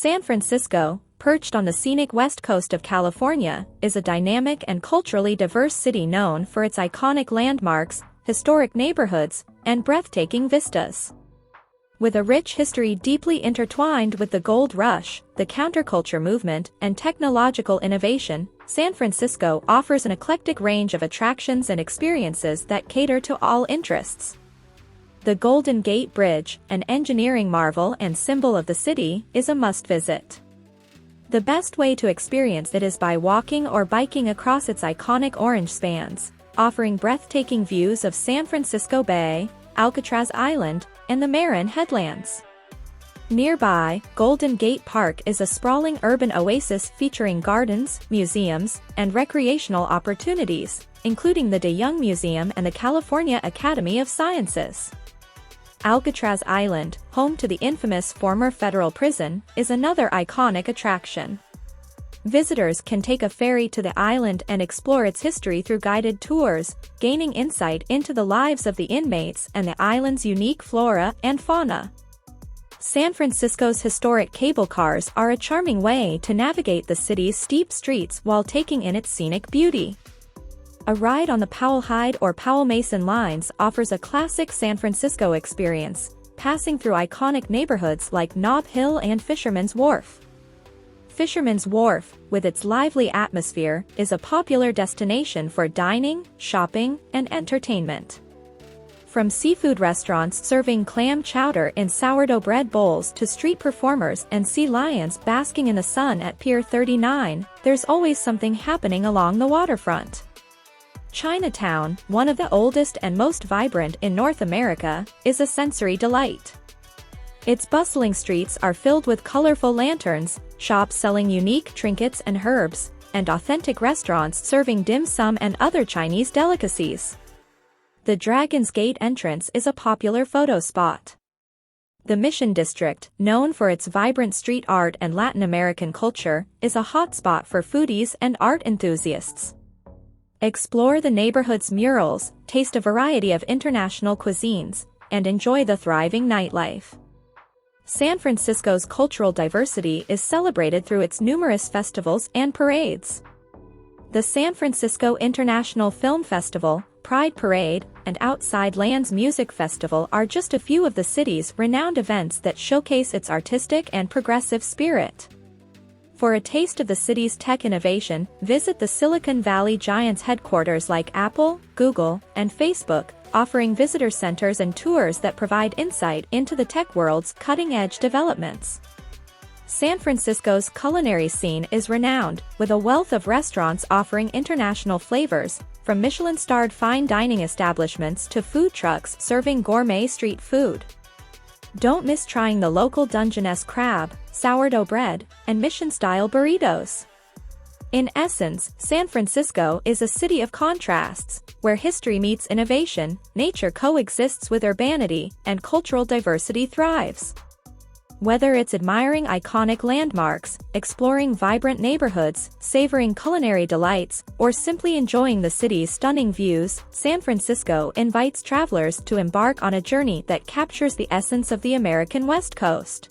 San Francisco, perched on the scenic west coast of California, is a dynamic and culturally diverse city known for its iconic landmarks, historic neighborhoods, and breathtaking vistas. With a rich history deeply intertwined with the gold rush, the counterculture movement, and technological innovation, San Francisco offers an eclectic range of attractions and experiences that cater to all interests. The Golden Gate Bridge, an engineering marvel and symbol of the city, is a must-visit. The best way to experience it is by walking or biking across its iconic orange spans, offering breathtaking views of San Francisco Bay, Alcatraz Island, and the Marin Headlands. Nearby, Golden Gate Park is a sprawling urban oasis featuring gardens, museums, and recreational opportunities, including the De Young Museum and the California Academy of Sciences. Alcatraz Island, home to the infamous former federal prison, is another iconic attraction. Visitors can take a ferry to the island and explore its history through guided tours, gaining insight into the lives of the inmates and the island's unique flora and fauna. San Francisco's historic cable cars are a charming way to navigate the city's steep streets while taking in its scenic beauty. A ride on the Powell-Hyde or Powell-Mason lines offers a classic San Francisco experience, passing through iconic neighborhoods like Nob Hill and Fisherman's Wharf. Fisherman's Wharf, with its lively atmosphere, is a popular destination for dining, shopping, and entertainment. From seafood restaurants serving clam chowder in sourdough bread bowls to street performers and sea lions basking in the sun at Pier 39, there's always something happening along the waterfront. Chinatown, one of the oldest and most vibrant in North America, is a sensory delight. Its bustling streets are filled with colorful lanterns, shops selling unique trinkets and herbs, and authentic restaurants serving dim sum and other Chinese delicacies. The Dragon's Gate entrance is a popular photo spot. The Mission District, known for its vibrant street art and Latin American culture, is a hotspot for foodies and art enthusiasts. Explore the neighborhood's murals, taste a variety of international cuisines, and enjoy the thriving nightlife. San Francisco's cultural diversity is celebrated through its numerous festivals and parades. The San Francisco International Film Festival, Pride Parade, and Outside Lands Music Festival are just a few of the city's renowned events that showcase its artistic and progressive spirit. For a taste of the city's tech innovation, visit the Silicon Valley giants headquarters like Apple, Google, and Facebook, offering visitor centers and tours that provide insight into the tech world's cutting-edge developments. San Francisco's culinary scene is renowned, with a wealth of restaurants offering international flavors, from Michelin-starred fine dining establishments to food trucks serving gourmet street food. Don't miss trying the local Dungeness crab, sourdough bread, and mission-style burritos. In essence, San Francisco is a city of contrasts, where history meets innovation, nature coexists with urbanity, and cultural diversity thrives. Whether it's admiring iconic landmarks, exploring vibrant neighborhoods, savoring culinary delights, or simply enjoying the city's stunning views, San Francisco invites travelers to embark on a journey that captures the essence of the American West Coast.